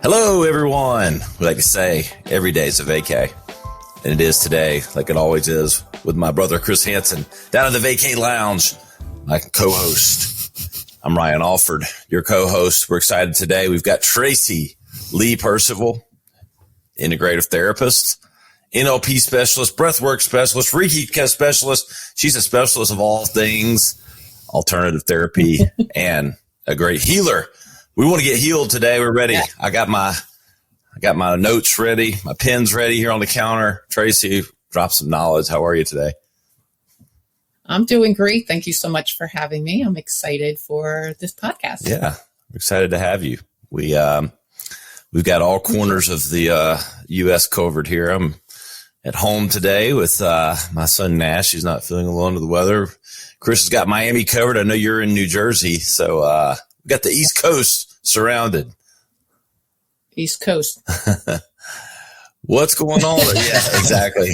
Hello, everyone. We like to say every day is a vacay. And it is today, like it always is, with my brother, Chris Hansen, down at the Vacay Lounge, my co-host. I'm Ryan Alford, your co-host. We're excited today. We've got Tracy Lee Percival, integrative therapist, NLP specialist, breathwork specialist, Reiki specialist. She's a specialist of all things, alternative therapy, and a great healer. We want to get healed today. We're ready. I got my notes ready, my pens ready here on the counter. Tracy, drop some knowledge. How are you today? I'm doing great. Thank you so much for having me. I'm excited for this podcast. Yeah, I'm excited to have you. We've got all corners of the U.S. covered here. I'm at home today with my son Nash. He's not feeling well under the weather. Chris has got Miami covered. I know you're in New Jersey, so we got the East Coast surrounded. East Coast. What's going on? Yeah, exactly.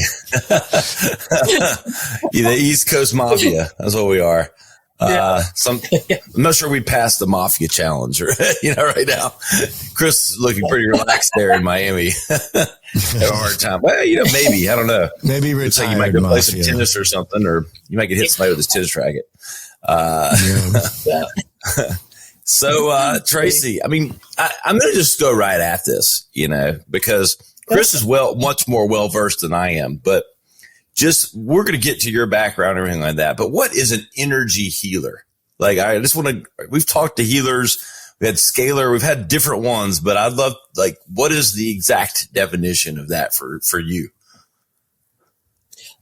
The East Coast Mafia. That's what we are. I'm not sure we passed the Mafia challenge, right now. Chris is looking pretty relaxed there in Miami. Have a hard time. Well, maybe. I don't know. Maybe retired. It's like you might go play some tennis or something, or you might get hit somebody with his tennis racket. So, Tracy, I'm going to just go right at this, because Chris is much more well-versed than I am, but we're going to get to your background and everything like that. But what is an energy healer? We've talked to healers, we had scalar, we've had different ones, but I'd love, what is the exact definition of that for you?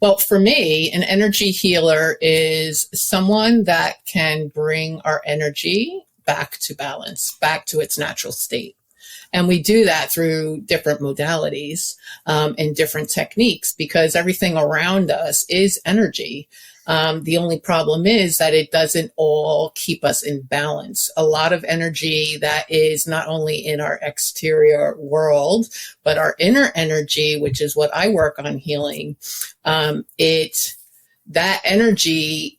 Well, for me, an energy healer is someone that can bring our energy back to balance, back to its natural state. And we do that through different modalities and different techniques, because everything around us is energy. The only problem is that it doesn't all keep us in balance. A lot of energy that is not only in our exterior world, but our inner energy, which is what I work on healing, that energy,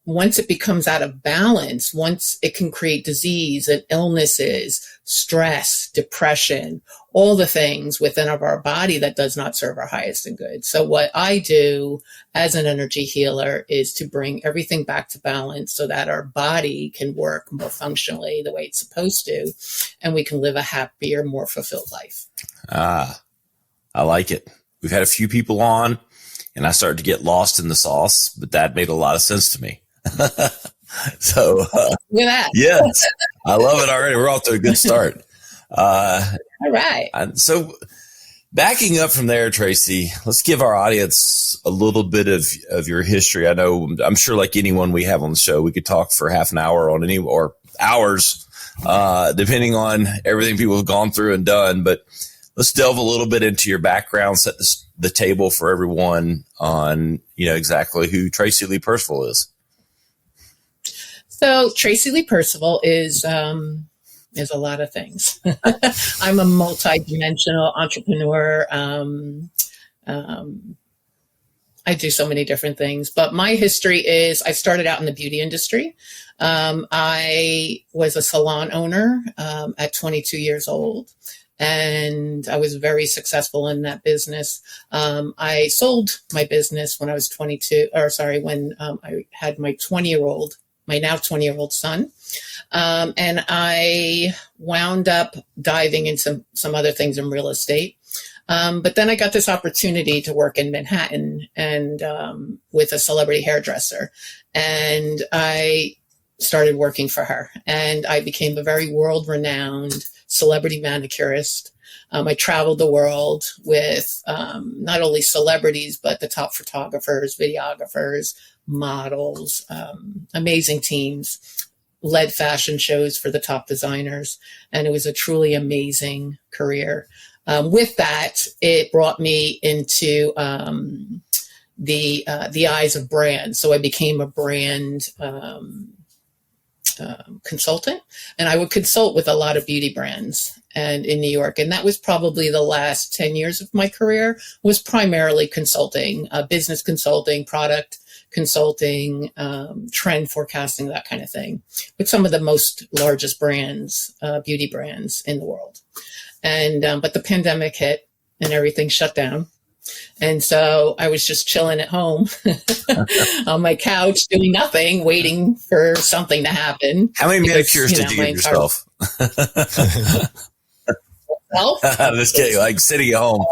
once it becomes out of balance, once it can create disease and illnesses, stress, depression, all the things within of our body that does not serve our highest and good. So what I do as an energy healer is to bring everything back to balance so that our body can work more functionally the way it's supposed to, and we can live a happier, more fulfilled life. I like it. We've had a few people on, and I started to get lost in the sauce, but that made a lot of sense to me. So, look at that. Yes, I love it already. We're off to a good start. All right. So backing up from there, Tracy, let's give our audience a little bit of your history. I'm sure like anyone we have on the show, we could talk for half an hour on or hours, depending on everything people have gone through and done. But let's delve a little bit into your background, set the table for everyone on, exactly who Tracy Lee Percival is. So Tracy Lee Percival is a lot of things. I'm a multi-dimensional entrepreneur. I do so many different things, but my history is I started out in the beauty industry. I was a salon owner at 22 years old, and I was very successful in that business. I sold my business when I was when I had my now 20-year-old son. And I wound up diving into some other things in real estate. But then I got this opportunity to work in Manhattan and with a celebrity hairdresser. And I started working for her. And I became a very world-renowned celebrity manicurist. I traveled the world with not only celebrities, but the top photographers, videographers, models, amazing teams, led fashion shows for the top designers. And it was a truly amazing career. With that, it brought me into the eyes of brands. So I became a brand consultant, and I would consult with a lot of beauty brands and in New York. And that was probably the last 10 years of my career, was primarily consulting, business consulting, product consulting, trend forecasting, that kind of thing, with some of the largest brands, beauty brands in the world. And, but the pandemic hit and everything shut down. And so I was just chilling at home on my couch, doing nothing, waiting for something to happen. How many manicures did you give yourself? I'm just kidding. Like sitting at home.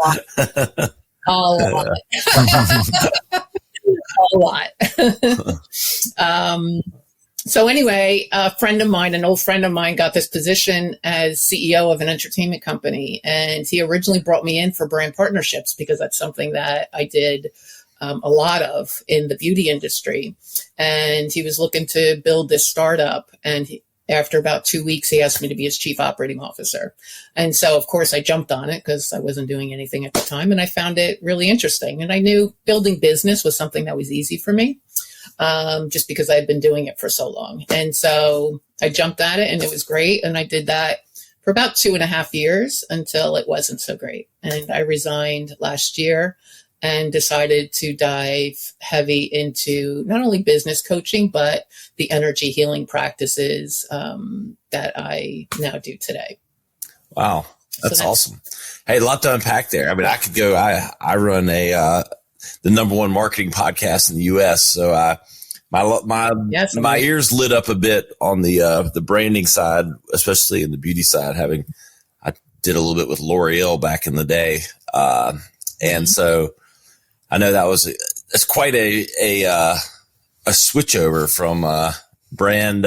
A lot. A lot. So anyway, an old friend of mine got this position as CEO of an entertainment company. And he originally brought me in for brand partnerships because that's something that I did a lot of in the beauty industry. And he was looking to build this startup. And after about 2 weeks, he asked me to be his chief operating officer. And so, of course, I jumped on it because I wasn't doing anything at the time. And I found it really interesting. And I knew building business was something that was easy for me. Just because I had been doing it for so long. And so I jumped at it and it was great. And I did that for about 2.5 years until it wasn't so great. And I resigned last year and decided to dive heavy into not only business coaching, but the energy healing practices that I now do today. Wow. That's awesome. Hey, a lot to unpack there. I mean, I could go, I run the number one marketing podcast in the US. So my ears lit up a bit on the branding side, especially in the beauty side. I did a little bit with L'Oreal back in the day. And so I know that's quite a switchover from brand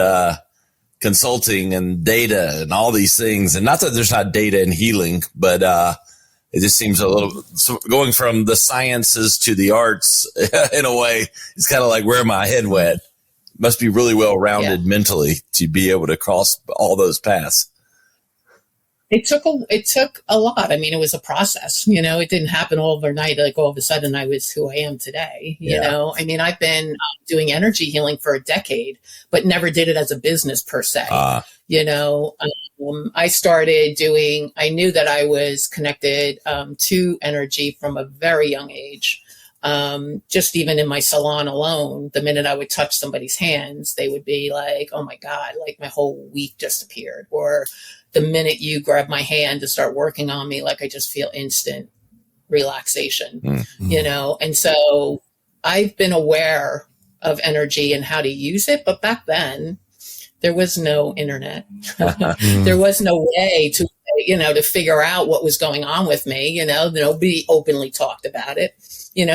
consulting and data and all these things. And not that there's not data in healing, but it just seems a little going from the sciences to the arts in a way. It's kind of like where my head went. Must be really well rounded mentally to be able to cross all those paths. It took a lot. I mean, it was a process, it didn't happen overnight. Like all of a sudden I was who I am today, you know, I mean, I've been doing energy healing for a decade, but never did it as a business per se. I knew that I was connected to energy from a very young age. Just even in my salon alone, the minute I would touch somebody's hands, they would be like, oh my God, like my whole week just appeared. Or the minute you grab my hand to start working on me, like I just feel instant relaxation, and so I've been aware of energy and how to use it. But back then there was no internet. There was no way to, to figure out what was going on with me. Nobody openly talked about it,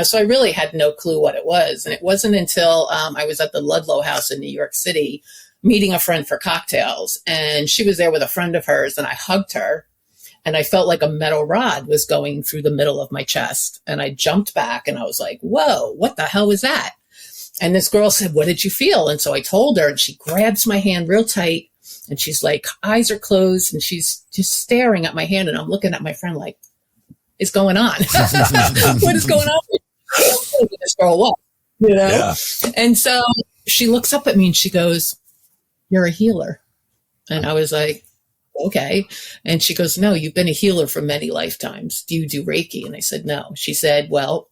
so I really had no clue what it was. And it wasn't until I was at the Ludlow House in New York City meeting a friend for cocktails, and she was there with a friend of hers, and I hugged her and I felt like a metal rod was going through the middle of my chest. And I jumped back and I was like, whoa, what the hell was that? And this girl said, what did you feel? And so I told her, and she grabs my hand real tight and she's like, eyes are closed, and she's just staring at my hand. And I'm looking at my friend like, what's going on? What is going on? This girl what? Yeah. And so she looks up at me and she goes, you're a healer. And I was like, okay. And she goes, no, you've been a healer for many lifetimes. Do you do Reiki? And I said, no. She said, well,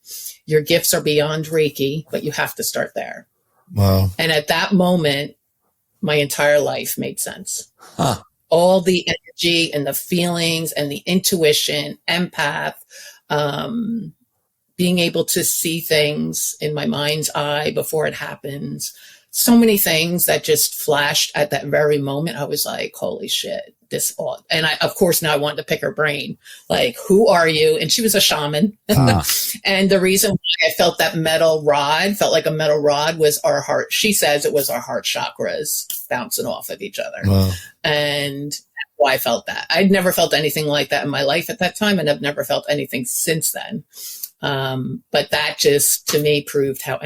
your gifts are beyond Reiki, but you have to start there. Wow. And at that moment, my entire life made sense. All the energy and the feelings and the intuition, empath, being able to see things in my mind's eye before it happens. So many things that just flashed at that very moment. I was like, holy shit, and of course, now I wanted to pick her brain. Like, who are you? And she was a shaman. And the reason why I felt like a metal rod was our heart. She says it was our heart chakras bouncing off of each other. Wow. And why I felt that. I'd never felt anything like that in my life at that time. And I've never felt anything since then. But that just, to me, proved how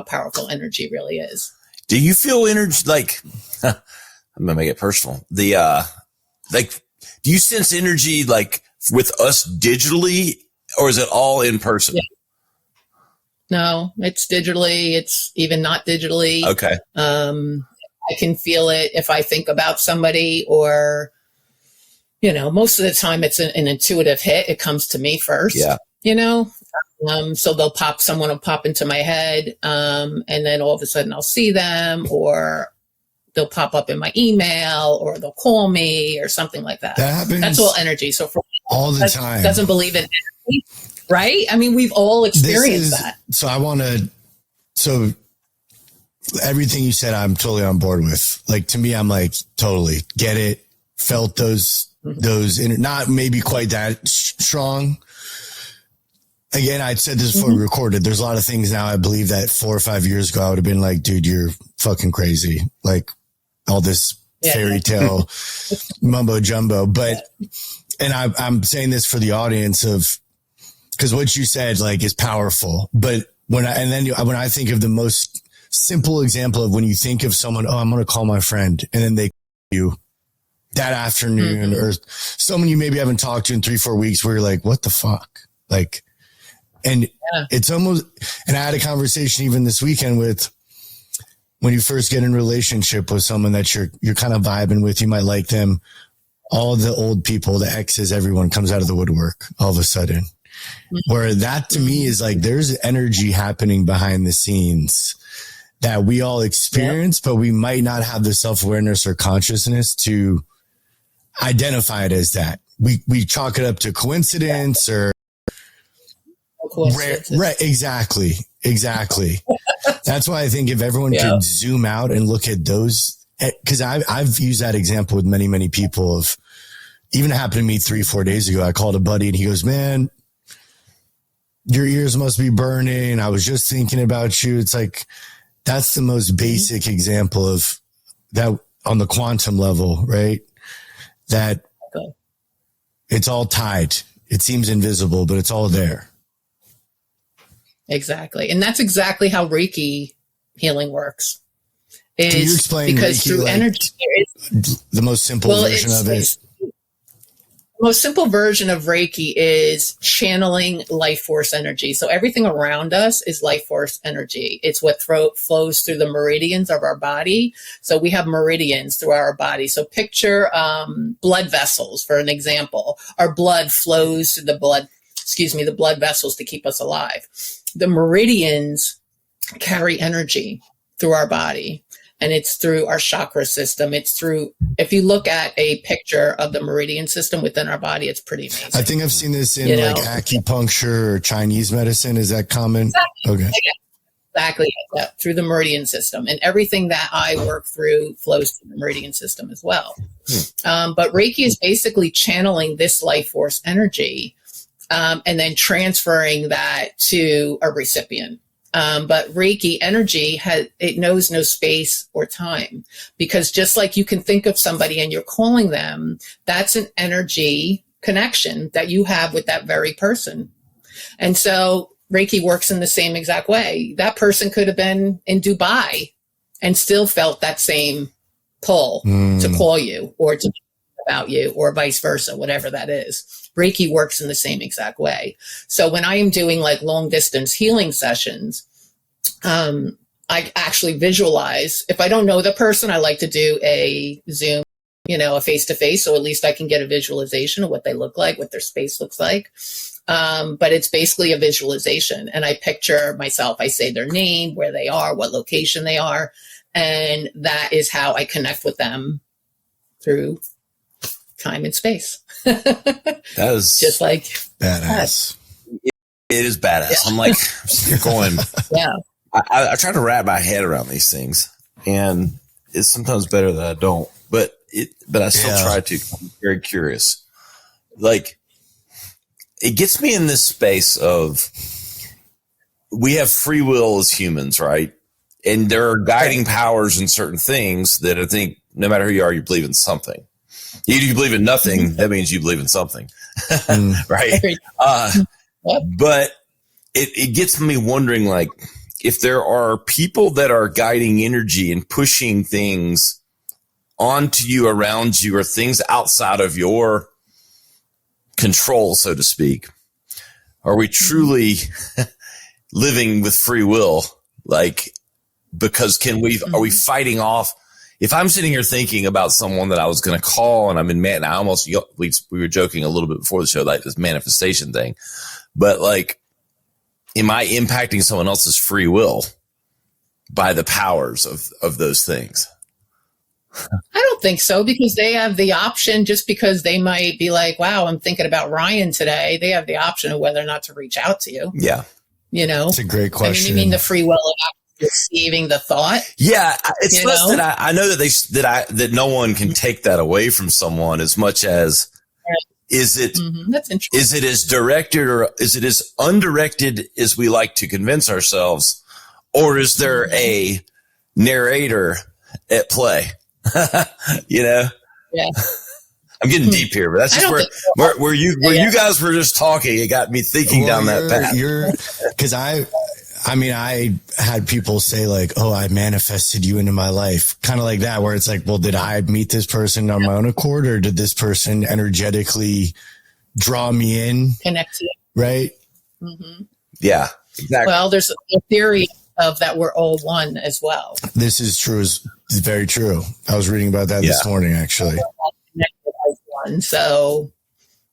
powerful energy really is. Do you feel energy? Like, I'm going to make it personal. Do you sense energy like with us digitally, or is it all in person? Yeah. No, it's digitally. It's even not digitally. Okay. I can feel it if I think about somebody, or, most of the time it's an intuitive hit. It comes to me first. Yeah. So someone will pop into my head, and then all of a sudden I'll see them, or they'll pop up in my email, or they'll call me or something like that. That happens. That's all energy. So for all the time. Doesn't believe in energy, right? I mean, we've all experienced that. So so everything you said, I'm totally on board with. Like, to me, I'm like, totally get it. Felt those, not maybe quite that strong. Again, I'd said this before we recorded. There's a lot of things now I believe that 4 or 5 years ago I would have been like, dude, you're fucking crazy. Like all this fairy tale mumbo jumbo. But, and I'm saying this for the audience because what you said like is powerful. But when I think of the most simple example of when you think of someone, oh, I'm going to call my friend, and then they call you that afternoon, or someone you maybe haven't talked to in 3-4 weeks, where you're like, what the fuck? Like, and it's almost, and I had a conversation even this weekend with, when you first get in a relationship with someone that you're kind of vibing with, you might like them. All the old people, the exes, everyone comes out of the woodwork all of a sudden. Where that to me is like, there's energy happening behind the scenes that we all experience, but we might not have the self-awareness or consciousness to identify it as that. We chalk it up to coincidence or rare. Right. Exactly. That's why I think if everyone could zoom out and look at those, because I've used that example with many, many people. Of even happened to me 3-4 days ago. I called a buddy and he goes, man, your ears must be burning. I was just thinking about you. It's like, that's the most basic example of that on the quantum level, right? That it's all tied. It seems invisible, but it's all there. Exactly. And that's exactly how Reiki healing works. Can you explain because Reiki, through like, energy, the most simple version of it? The most simple version of Reiki is channeling life force energy. So everything around us is life force energy. It's what flows through the meridians of our body. So we have meridians through our body. So picture blood vessels, for an example. Our blood flows through the blood vessels to keep us alive. The meridians carry energy through our body. And it's through our chakra system. It's through, if you look at a picture of the meridian system within our body, it's pretty amazing. I think I've seen this in like acupuncture or Chinese medicine. Is that common? Exactly. Okay. Exactly. Yeah, through the meridian system. And everything that I work through flows through the meridian system as well. But Reiki is basically channeling this life force energy and then transferring that to a recipient. But Reiki energy it knows no space or time, because just like you can think of somebody and you're calling them, that's an energy connection that you have with that very person. And so Reiki works in the same exact way. That person could have been in Dubai and still felt that same pull to call you or to talk about you, or vice versa, whatever that is. Reiki works in the same exact way. So when I am doing like long distance healing sessions, I actually visualize. If I don't know the person, I like to do a Zoom, a face-to-face. So at least I can get a visualization of what they look like, what their space looks like. But it's basically a visualization, and I picture myself. I say their name, where they are, what location they are. And that is how I connect with them through time and space. That is just like badass. It is badass. I'm like, you're going. Yeah. I try to wrap my head around these things, and it's sometimes better that I don't. But I still try to. I'm very curious. Like, it gets me in this space of, we have free will as humans, right? And there are guiding powers in certain things that I think no matter who you are, you believe in something. If you believe in nothing, that means you believe in something, right? But it gets me wondering, like, if there are people that are guiding energy and pushing things onto you, around you, or things outside of your control, so to speak, are we truly living with free will? Like, because are we fighting off? If I'm sitting here thinking about someone that I was going to call, and I'm in we were joking a little bit before the show, like this manifestation thing, but like, am I impacting someone else's free will by the powers of those things? I don't think so, because they have the option. Just because they might be like, wow, I'm thinking about Ryan today, they have the option of whether or not to reach out to you. Yeah. It's a great question. I mean, you mean the free will of receiving the thought? Yeah. It's less that I know that no one can take that away from someone, as much as, is it, That's interesting. is it as directed or is it as undirected as we like to convince ourselves? Or is there a narrator at play? Yeah. I'm getting deep here, but that's just where you guys were just talking. It got me thinking down that path. Because I had people say like, "Oh, I manifested you into my life," kind of like that, where it's like, "Well, did I meet this person on my own accord, or did this person energetically draw me in, connect to you?" Right? Mm-hmm. Yeah, exactly. Well, there's a theory of that we're all one as well. This is true. Is very true. I was reading about that this morning, actually. So,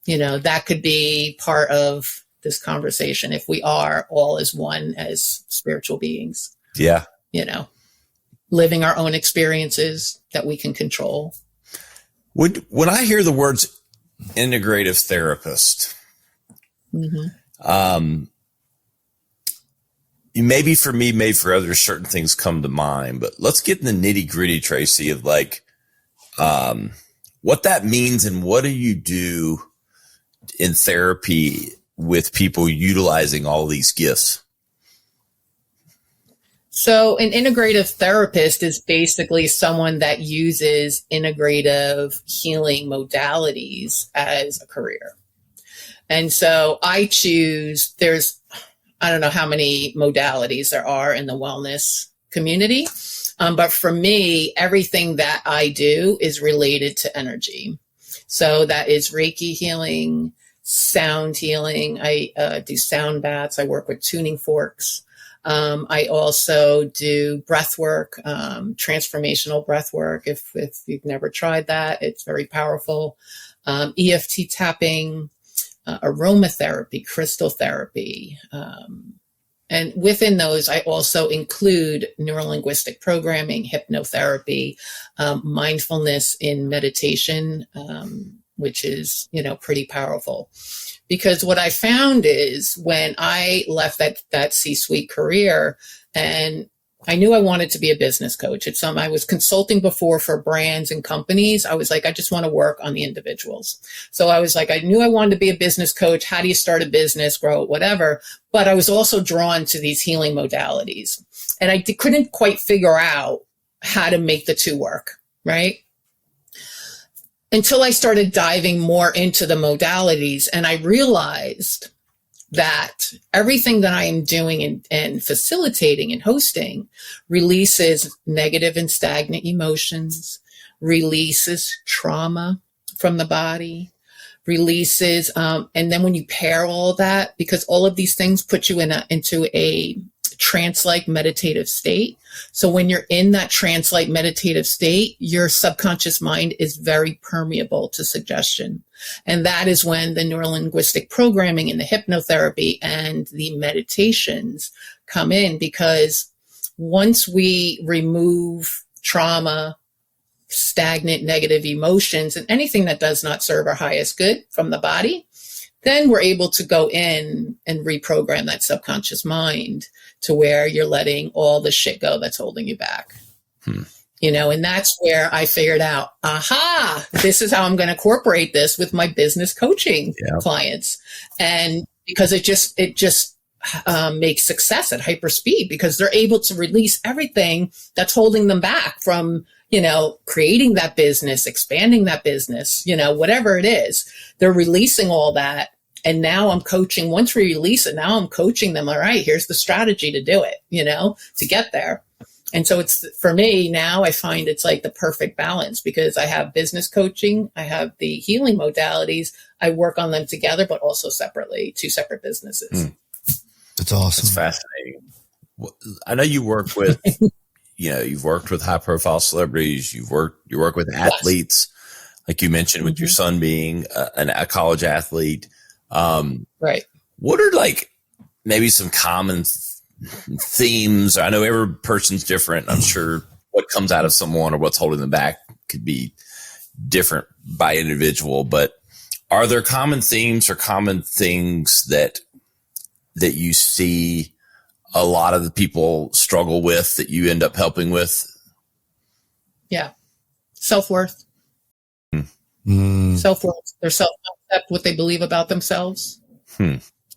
that could be part of this conversation, if we are all as one as spiritual beings. Yeah. Living our own experiences that we can control. When I hear the words integrative therapist, maybe for me, maybe for others, certain things come to mind, but let's get in the nitty gritty, Tracy, of like, what that means and what do you do in therapy with people utilizing all these gifts? So an integrative therapist is basically someone that uses integrative healing modalities as a career. And so I don't know how many modalities there are in the wellness community. But for me, everything that I do is related to energy. So that is Reiki healing, sound healing. I do sound baths. I work with tuning forks. I also do breath work, transformational breath work. If you've never tried that, it's very powerful. EFT tapping, aromatherapy, crystal therapy. And within those, I also include neurolinguistic programming, hypnotherapy, mindfulness in meditation, which is, pretty powerful. Because what I found is when I left that C-suite career, and I knew I wanted to be a business coach. It's something I was consulting before for brands and companies. I was like, I just want to work on the individuals. So I was like, I knew I wanted to be a business coach. How do you start a business, grow it, whatever? But I was also drawn to these healing modalities. And I couldn't quite figure out how to make the two work, right? Until I started diving more into the modalities, and I realized that everything that I am doing and facilitating and hosting releases negative and stagnant emotions, releases trauma from the body, releases, and then when you pair all of that, because all of these things put you into a trance-like meditative state. So when you're in that trance-like meditative state, your subconscious mind is very permeable to suggestion. And that is when the neurolinguistic programming and the hypnotherapy and the meditations come in, because once we remove trauma, stagnant negative emotions, and anything that does not serve our highest good from the body, then we're able to go in and reprogram that subconscious mind to where you're letting all the shit go that's holding you back. And that's where I figured out, this is how I'm going to incorporate this with my business coaching clients. And because it just makes success at hyper speed, because they're able to release everything that's holding them back from, creating that business, expanding that business, whatever it is, they're releasing all that. And now I'm coaching, once we release it, now I'm coaching them. All right, here's the strategy to do it, to get there. And so it's, for me now, I find it's like the perfect balance, because I have business coaching, I have the healing modalities, I work on them together, but also separately, two separate businesses. That's awesome. That's fascinating. I know you work with, you've worked with high profile celebrities. You work with athletes, like you mentioned, with your son being a college athlete. Right. What are maybe some common themes? I know every person's different. I'm sure what comes out of someone or what's holding them back could be different by individual, but are there common themes or common things that you see a lot of the people struggle with that you end up helping with? Yeah. Self-worth. Self-worth. Their self-concept, what they believe about themselves.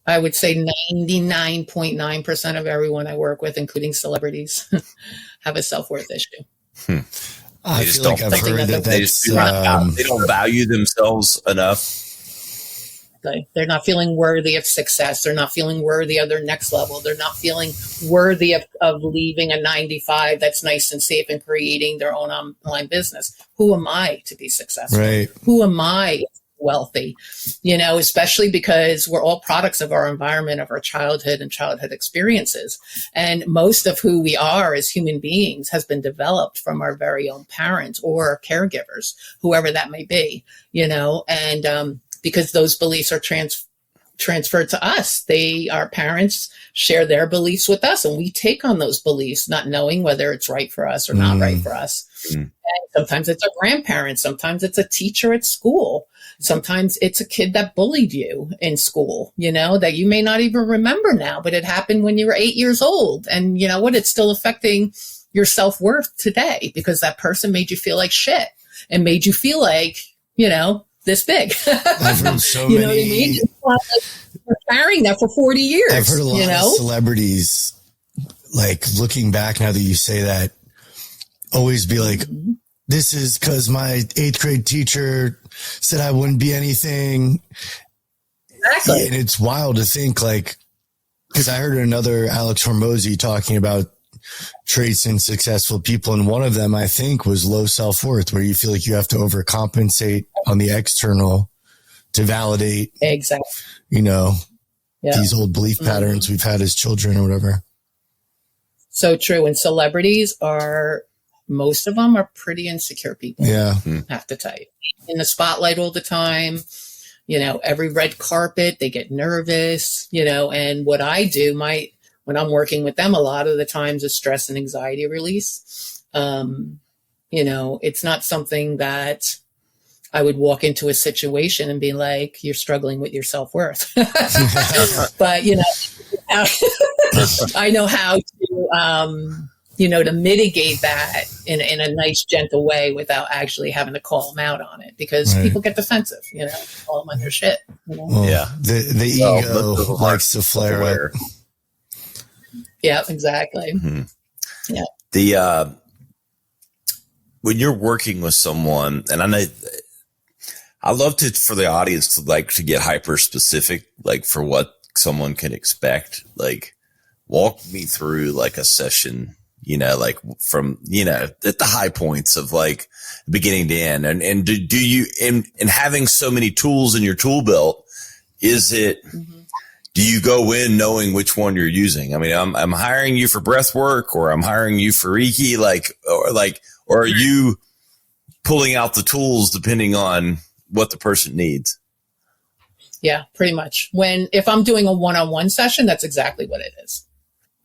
I would say 99.9% of everyone I work with, including celebrities, have a self-worth issue. I feel like I've heard that they don't value themselves enough. They're not feeling worthy of success. They're not feeling worthy of their next level. They're not feeling worthy of leaving a 9-to-5 that's nice and safe and creating their own online business. Who am I to be successful? Right. Who am I wealthy? Especially because we're all products of our environment, of our childhood and childhood experiences. And most of who we are as human beings has been developed from our very own parents or caregivers, whoever that may be, and because those beliefs are transferred to us. Our parents share their beliefs with us, and we take on those beliefs, not knowing whether it's right for us or not right for us. And sometimes it's our grandparents. Sometimes it's a teacher at school. Sometimes it's a kid that bullied you in school, that you may not even remember now, but it happened when you were 8 years old. And you know what? It's still affecting your self-worth today because that person made you feel like shit and made you feel like, this big. I've heard so you many. Know what I mean? You're carrying that for 40 years. I've heard a lot of celebrities, like looking back now that you say that, always be like, this is because my 8th grade teacher said I wouldn't be anything. Exactly. And it's wild to think because I heard another Alex Hormozy talking about traits in successful people. And one of them, I think, was low self-worth, where you feel like you have to overcompensate on the external to validate, exactly, these old belief patterns we've had as children or whatever. So true. And celebrities most of them are pretty insecure people. Yeah. I have to tell you. In the spotlight all the time, every red carpet, they get nervous, and what I do, when I'm working with them, a lot of the times is stress and anxiety release. It's not something that I would walk into a situation and be like, you're struggling with your self-worth. But, I know how to, to mitigate that in a nice, gentle way without actually having to call them out on it because people get defensive, call them on their shit. Well, yeah. The ego likes to flare up. Yeah, exactly. Mm-hmm. Yeah. When you're working with someone, and I know I love for the audience to get hyper specific, for what someone can expect. Walk me through a session, from, at the high points of beginning to end. And do you, in having so many tools in your tool belt, is it, do you go in knowing which one you're using? I mean, I'm hiring you for breath work, or I'm hiring you for Reiki, or are you pulling out the tools depending on what the person needs? Yeah, pretty much. If I'm doing a one-on-one session, that's exactly what it is.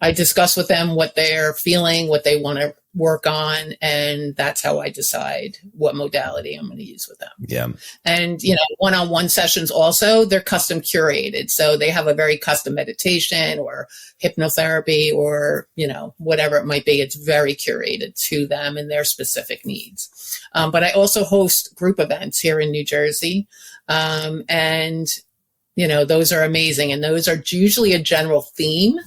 I discuss with them what they're feeling, what they want to work on, and that's how I decide what modality I'm going to use with them. Yeah. And, one-on-one sessions also, they're custom curated. So they have a very custom meditation or hypnotherapy or, whatever it might be. It's very curated to them and their specific needs. But I also host group events here in New Jersey. And, those are amazing. And those are usually a general theme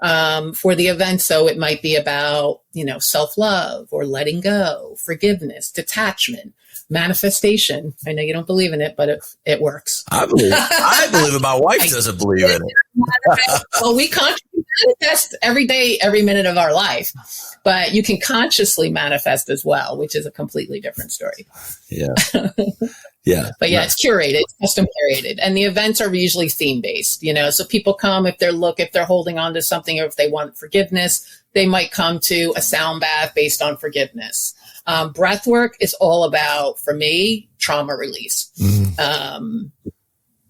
for the event. So it might be about, self-love or letting go, forgiveness, detachment, manifestation. I know you don't believe in it, but it works. I believe it. My wife doesn't believe in it. Well, we consciously manifest every day, every minute of our life, but you can consciously manifest as well, which is a completely different story. Yeah. Yeah. But yeah, it's curated, it's custom curated. And the events are usually theme based, so people come if they're holding on to something, or if they want forgiveness, they might come to a sound bath based on forgiveness. Breath work is all about, for me, trauma release.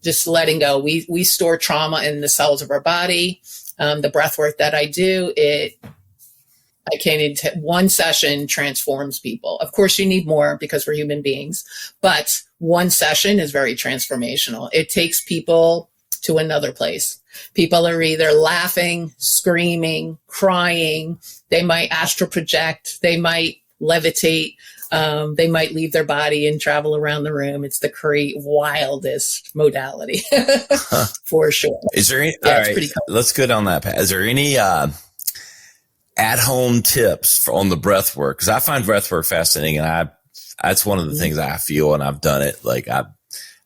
just letting go. We store trauma in the cells of our body. The breath work that I do, I can't even one session transforms people. Of course, you need more because we're human beings, but one session is very transformational. It takes people to another place. People are either laughing, screaming, crying. They might astral project. They might levitate. They might leave their body and travel around the room. It's the wildest modality for sure. Is there any, yeah, all it's right, pretty cool. let's go down that path. Is there any, at-home tips on the breath work? Because I find breath work fascinating, and that's one of the things I feel, and I've done it. Like I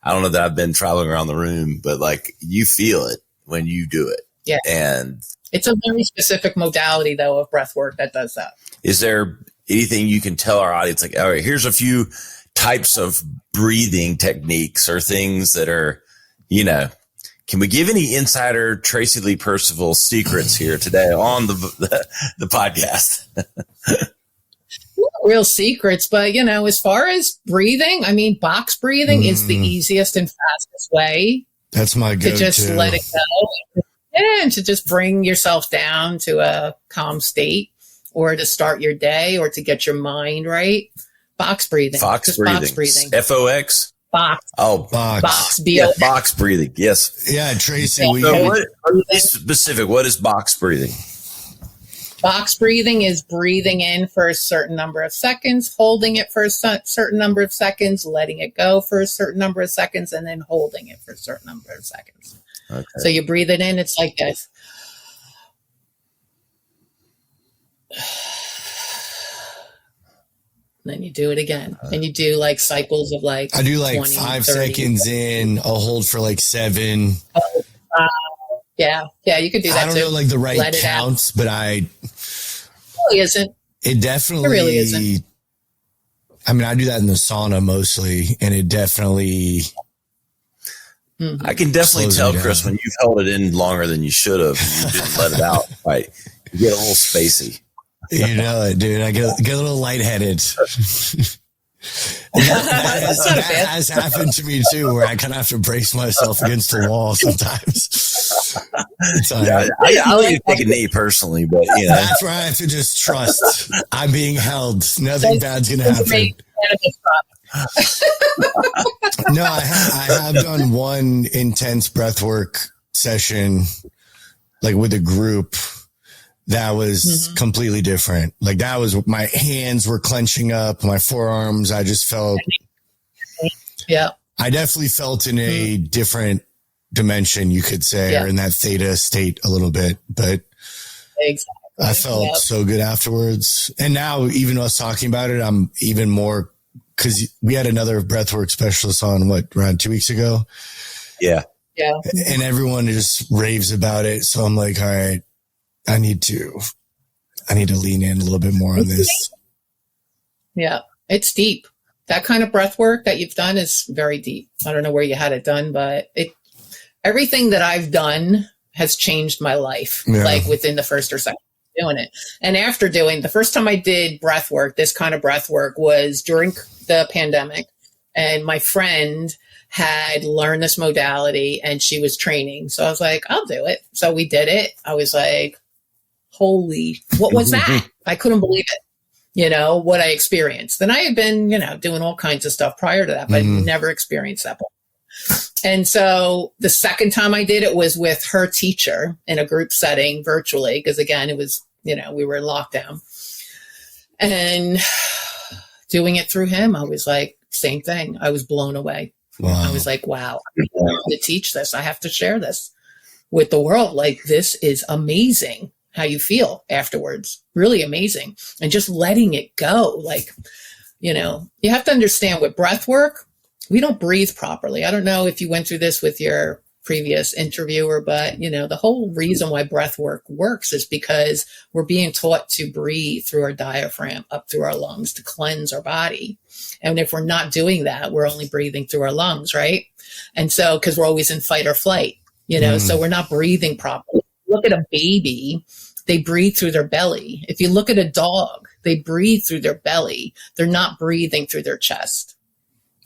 don't know that I've been traveling around the room, but like you feel it when you do it. Yeah, and it's a very specific modality though of breath work that does that. Is there anything you can tell our audience? Like, all right, here's a few types of breathing techniques or things that are, can we give any insider Tracy Lee Percival secrets here today on the podcast? Not real secrets, but as far as breathing, I mean, box breathing is the easiest and fastest way. That's my go-to. To just let it go. Yeah, and to just bring yourself down to a calm state, or to start your day, or to get your mind right. Box breathing. Box breathing. F-O-X? Box. Oh, box. Yeah, box breathing. Yes. Yeah, Tracy. What is box breathing? Box breathing is breathing in for a certain number of seconds, holding it for a certain number of seconds, letting it go for a certain number of seconds, and then holding it for a certain number of seconds. Okay. So you breathe it in, it's like this. Then you do it again, and you do like cycles of like I do like 20, 5 30. seconds in, I'll hold for like 7. Yeah, you could do that. I don't know like the right counts, but it really isn't. It definitely it really isn't. I mean, I do that in the sauna mostly, and it definitely. I can definitely tell, Chris, when you've held it in longer than you should have, you didn't let it out. Right, you get a little spacey. You know it, dude. I get a little lightheaded. That has happened to me too, where I kind of have to brace myself against the wall sometimes. I'll even take a knee personally, but that's where I have to just trust. I'm being held. Nothing bad's gonna happen. No, I have done one intense breathwork session, like with a group. That was completely different. Like that was, my hands were clenching up, my forearms. I just felt, I definitely felt in a different dimension, you could say, or in that theta state a little bit, but I felt so good afterwards. And now even us talking about it, I'm even more, cause we had another breathwork specialist on around 2 weeks ago. Yeah. And everyone just raves about it. So I'm like, all right, I need to lean in a little bit more on this. Yeah, it's deep. That kind of breath work that you've done is very deep. I don't know where you had it done, but everything that I've done has changed my life, like within the first or second doing it. And after doing the first time I did breath work, this kind of breath work was during the pandemic. And my friend had learned this modality and she was training. So I was like, I'll do it. So we did it. I was like, holy, what was that? I couldn't believe it, what I experienced. And I had been, doing all kinds of stuff prior to that, but never experienced that before. And so the second time I did it was with her teacher in a group setting virtually. Because again, it was, we were in lockdown, and doing it through him, I was like, same thing. I was blown away. Wow. I was like, wow, I have to teach this. I have to share this with the world. Like, this is amazing. How you feel afterwards. Really amazing. And just letting it go. Like, you have to understand with breath work, we don't breathe properly. I don't know if you went through this with your previous interviewer, but the whole reason why breath work works is because we're being taught to breathe through our diaphragm up through our lungs to cleanse our body. And if we're not doing that, we're only breathing through our lungs, right? And so, because we're always in fight or flight, so we're not breathing properly. Look at a baby, they breathe through their belly. If you look at a dog, they breathe through their belly. They're not breathing through their chest.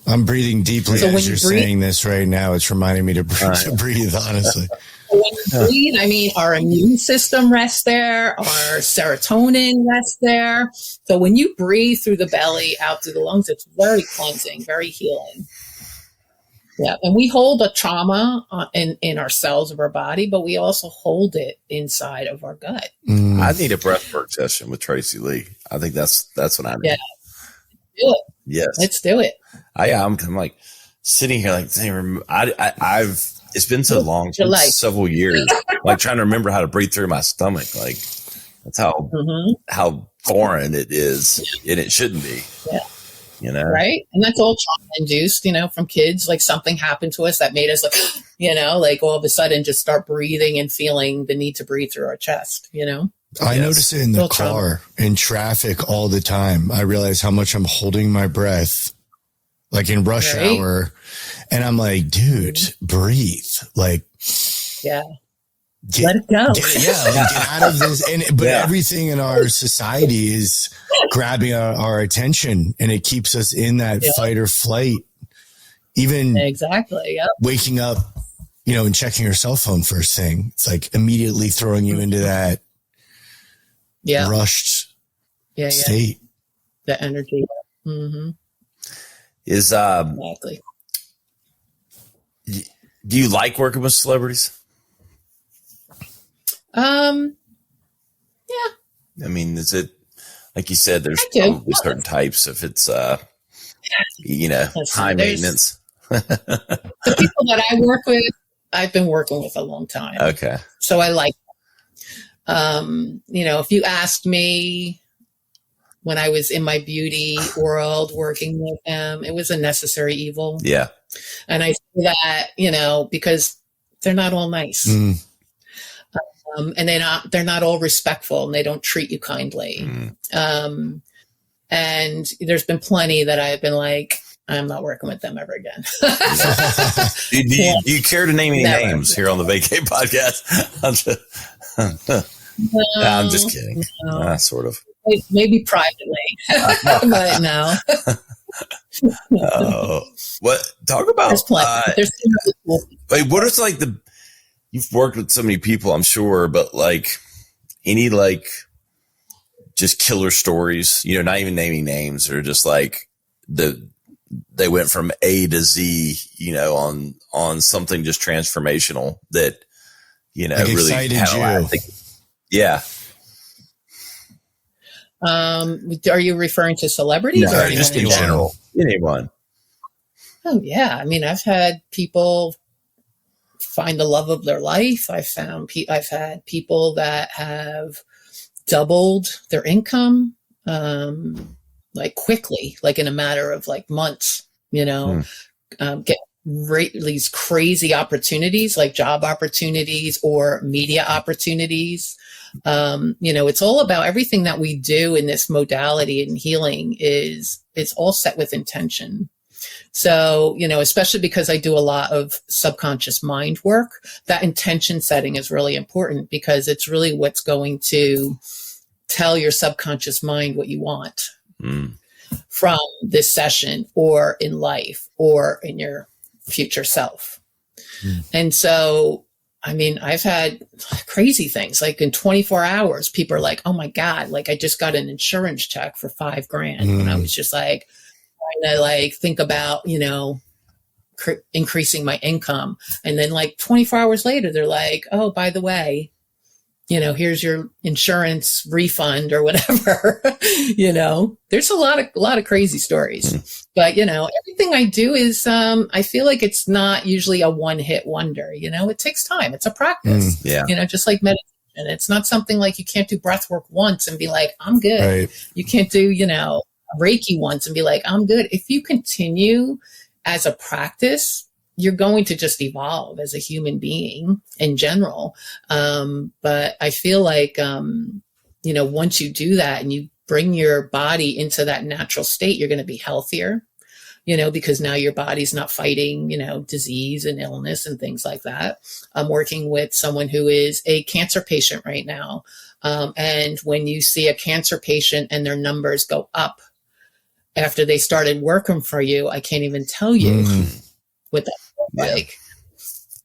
I'm breathing deeply So as you're saying this right now. It's reminding me to breathe, honestly. When you breathe, I mean, our immune system rests there, our serotonin rests there. So when you breathe through the belly, out through the lungs, it's very cleansing, very healing. Yeah, and we hold a trauma in our cells of our body, but we also hold it inside of our gut. I need a breathwork session with Tracy Lee. I think that's what I need. Yeah, do it. Yes, let's do it. I'm like sitting here like I've it's been so long, it's been several years, like trying to remember how to breathe through my stomach. Like that's how foreign it is, and it shouldn't be. Yeah. You know, right? And that's all trauma induced, from kids. Like something happened to us that made us like all of a sudden just start breathing and feeling the need to breathe through our chest, I notice it in the car, in traffic all the time. I realize how much I'm holding my breath, like in rush hour. And I'm like, dude, breathe. Like, yeah. Let it go. Get out of this. But everything in our society is grabbing our attention, and it keeps us in that fight or flight. Even waking up, and checking your cell phone first thing. It's like immediately throwing you into that rushed state. The energy. Mm-hmm. Is exactly. Do you like working with celebrities? Yeah. I mean, is it like you said? There's probably certain types. If it's high maintenance. The people that I work with, I've been working with a long time. Okay. So I like them. If you asked me when I was in my beauty world working with them, it was a necessary evil. Yeah. And I say that, because they're not all nice. And they're not all respectful, and they don't treat you kindly. And there's been plenty that I've been like, I'm not working with them ever again. Do you care to name any names here on the Vacay podcast? I'm just kidding. No. Sort of. Maybe privately, but no. What? Talk about. There's plenty. There's really cool people. Like, what is like you've worked with so many people, I'm sure, but like any like just killer stories, not even naming names, or just like they went from A to Z, on something just transformational that, like really excited you. Yeah. Are you referring to celebrities No, or just in general? Anyone. Oh yeah. I mean, I've had people find the love of their life. I've had people that have doubled their income, like quickly, like in a matter of like months, get these crazy opportunities, like job opportunities or media opportunities. It's all about everything that we do in this modality and healing it's all set with intention. So, especially because I do a lot of subconscious mind work, that intention setting is really important, because it's really what's going to tell your subconscious mind what you want from this session or in life or in your future self. And so, I mean, I've had crazy things like in 24 hours, people are like, oh my God, like I just got an insurance check for $5,000. And I was just like, trying to like think about, increasing my income. And then like 24 hours later, they're like, oh, by the way, here's your insurance refund or whatever. There's a lot of crazy stories, but everything I do is, I feel like it's not usually a one-hit wonder. It takes time. It's a practice, just like meditation. It's not something like you can't do breath work once and be like, I'm good. Right. You can't do, Reiki once and be like, I'm good. If you continue as a practice, you're going to just evolve as a human being in general. But I feel like, once you do that and you bring your body into that natural state, you're going to be healthier, because now your body's not fighting, disease and illness and things like that. I'm working with someone who is a cancer patient right now. And when you see a cancer patient and their numbers go up, after they started working for you, I can't even tell you what that felt like,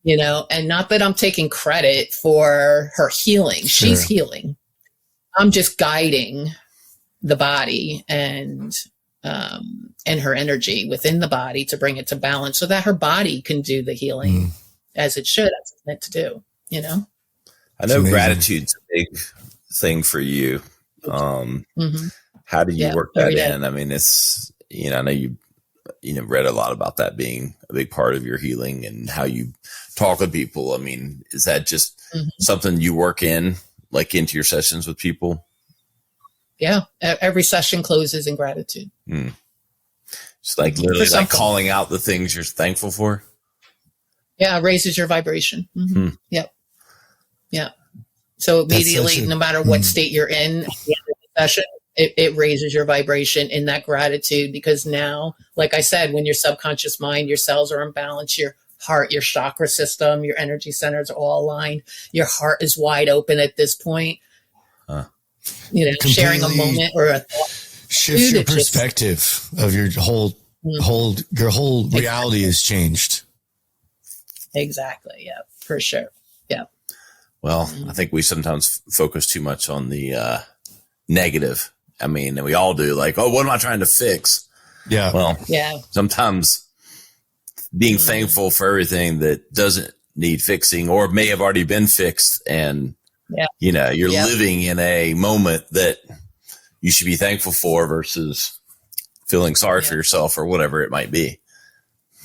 you know, and not that I'm taking credit for her healing. Sure. She's healing. I'm just guiding the body and her energy within the body to bring it to balance so that her body can do the healing as it should, as it's meant to do, you know? I know gratitude's a big thing for you. How do you work that in? I mean, it's, you know, I know you read a lot about that being a big part of your healing and how you talk with people. I mean, is that just something you work in, like into your sessions with people? Yeah. Every session closes in gratitude. It's like literally like calling out the things you're thankful for. Yeah. It raises your vibration. Yep. Yeah. So immediately, no matter what state you're in at the end of the session, it raises your vibration in that gratitude, because now, like I said, when your subconscious mind, your cells are in balance, your heart, your chakra system, your energy centers are all aligned. Your heart is wide open at this point. You know, sharing a moment or a thought. Shifts your perspective of your whole reality has changed. Exactly. Yeah, for sure. Yeah. Well, I think we sometimes focus too much on the negative. I mean, and we all do, like, oh, what am I trying to fix? Yeah. Well, sometimes being thankful for everything that doesn't need fixing or may have already been fixed. And, you know, you're living in a moment that you should be thankful for versus feeling sorry for yourself or whatever it might be.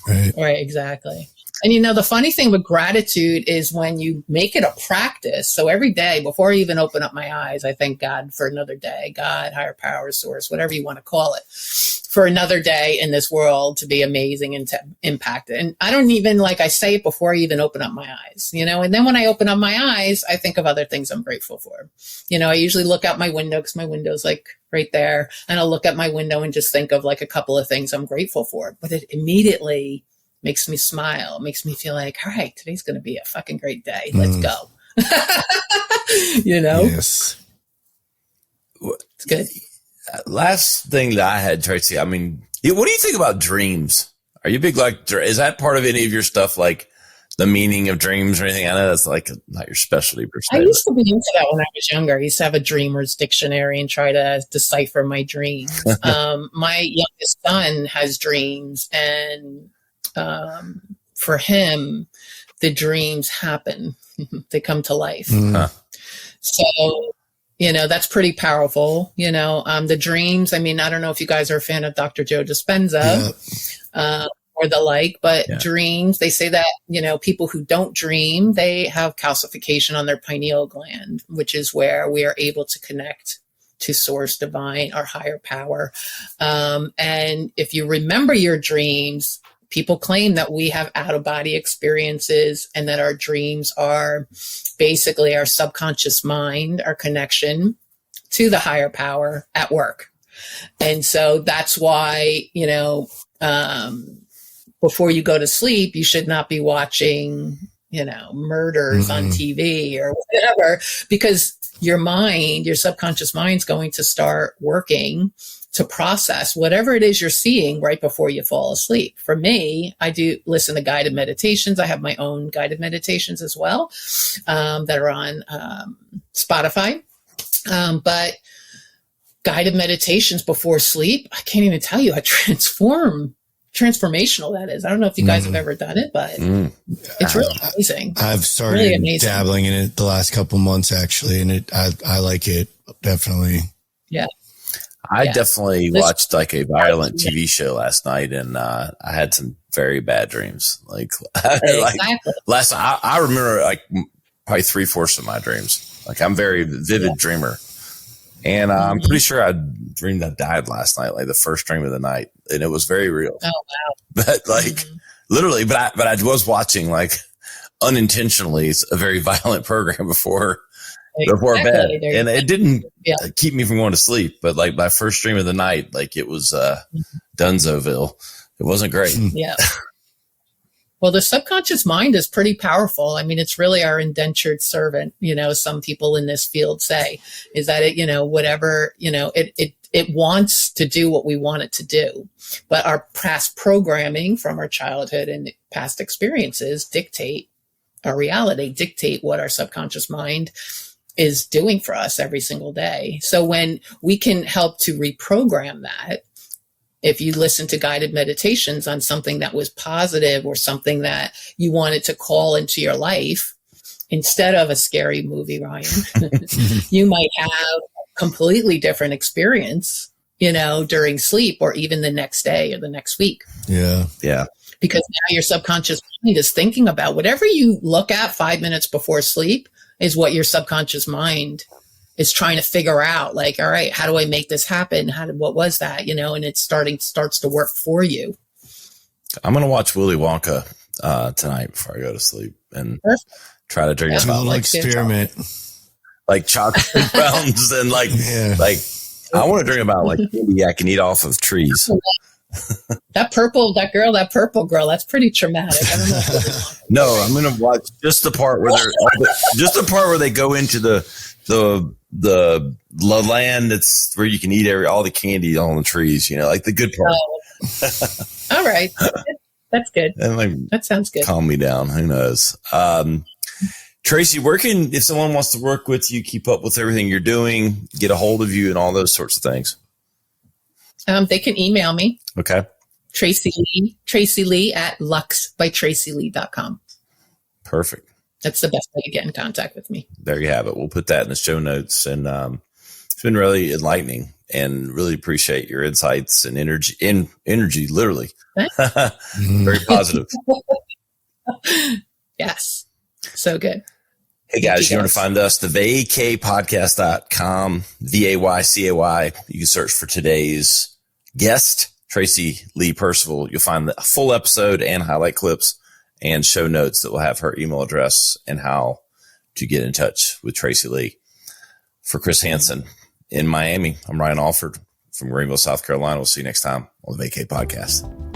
Right. Exactly. And, you know, the funny thing with gratitude is when you make it a practice. So every day before I even open up my eyes, I thank God for another day, God, higher power, source, whatever you want to call it, for another day in this world to be amazing and to impact it. And I don't even, like, I say it before I even open up my eyes, you know, and then when I open up my eyes, I think of other things I'm grateful for. You know, I usually look out my window because my window's like right there, and I'll look at my window and just think of like a couple of things I'm grateful for, but it immediately makes me smile, makes me feel like, all right, today's going to be a fucking great day. Let's go. You know? Yes. It's good. Last thing that I had, Tracy, I mean, what do you think about dreams? Are you big, like, is that part of any of your stuff, like the meaning of dreams or anything? I know that's like not your specialty per se. I used to be into that when I was younger. I used to have a dreamer's dictionary and try to decipher my dreams. My youngest son has dreams, and for him, the dreams happen. They come to life. So, you know, that's pretty powerful. You know, the dreams, I mean, I don't know if you guys are a fan of Dr. Joe Dispenza or the like, but dreams, they say that, you know, people who don't dream, they have calcification on their pineal gland, which is where we are able to connect to source, divine, our higher power. And if you remember your dreams, people claim that we have out-of-body experiences and that our dreams are basically our subconscious mind, our connection to the higher power at work. And so that's why, you know, before you go to sleep, you should not be watching, you know, murders on TV or whatever, because your mind, your subconscious mind's going to start working to process whatever it is you're seeing right before you fall asleep. For me, I do listen to guided meditations. I have my own guided meditations as well, that are on Spotify. But guided meditations before sleep, I can't even tell you how transformational that is. I don't know if you guys have ever done it, but it's really amazing. I've started really dabbling in it the last couple months, actually, and I like it, definitely. Yeah. I definitely watched like a violent TV show last night, and I had some very bad dreams. Like, I remember like probably 3/4 of my dreams. Like, I'm a very vivid dreamer, and I'm pretty sure I dreamed I died last night, like the first dream of the night, and it was very real. Oh wow! But like literally, but I was watching like unintentionally a very violent program before bed, and it didn't keep me from going to sleep. But like my first dream of the night, like it was Dunzoville. It wasn't great. Yeah. Well, the subconscious mind is pretty powerful. I mean, it's really our indentured servant. You know, some people in this field say is that it, you know, whatever, you know, it it wants to do what we want it to do. But our past programming from our childhood and past experiences dictate our reality, dictate what our subconscious mind is doing for us every single day. So when we can help to reprogram that, if you listen to guided meditations on something that was positive or something that you wanted to call into your life, instead of a scary movie, Ryan, you might have a completely different experience, during sleep or even the next day or the next week. Yeah. Yeah. Because now your subconscious mind is thinking about whatever you look at 5 minutes before sleep is what your subconscious mind is trying to figure out. Like, all right, how do I make this happen? What was that? And it starts to work for you. I'm going to watch Willy Wonka tonight before I go to sleep and try to drink a little experiment. Like chocolate fountains and like I want to drink about like candy I can eat off of trees. That purple girl, that's pretty traumatic. I don't know. No, I'm going to watch just the part where they go into the land that's where you can eat all the candy on the trees, like the good part. Oh. All right. That's good. And that sounds good. Calm me down. Who knows? Tracy, if someone wants to work with you, keep up with everything you're doing, get a hold of you and all those sorts of things? They can email me. Okay. Tracy Lee at luxbytracylee.com. Perfect. That's the best way to get in contact with me. There you have it. We'll put that in the show notes. And it's been really enlightening and really appreciate your insights and energy, literally. Very positive. Yes. So good. Hey guys, you want to find us, thevacaypodcast.com, VAYCAY. You can search for today's guest, Tracy Lee Percival. You'll find the full episode and highlight clips and show notes that will have her email address and how to get in touch with Tracy Lee. For Chris Hansen in Miami, I'm Ryan Alford from Greenville, South Carolina. We'll see you next time on the Vacay Podcast.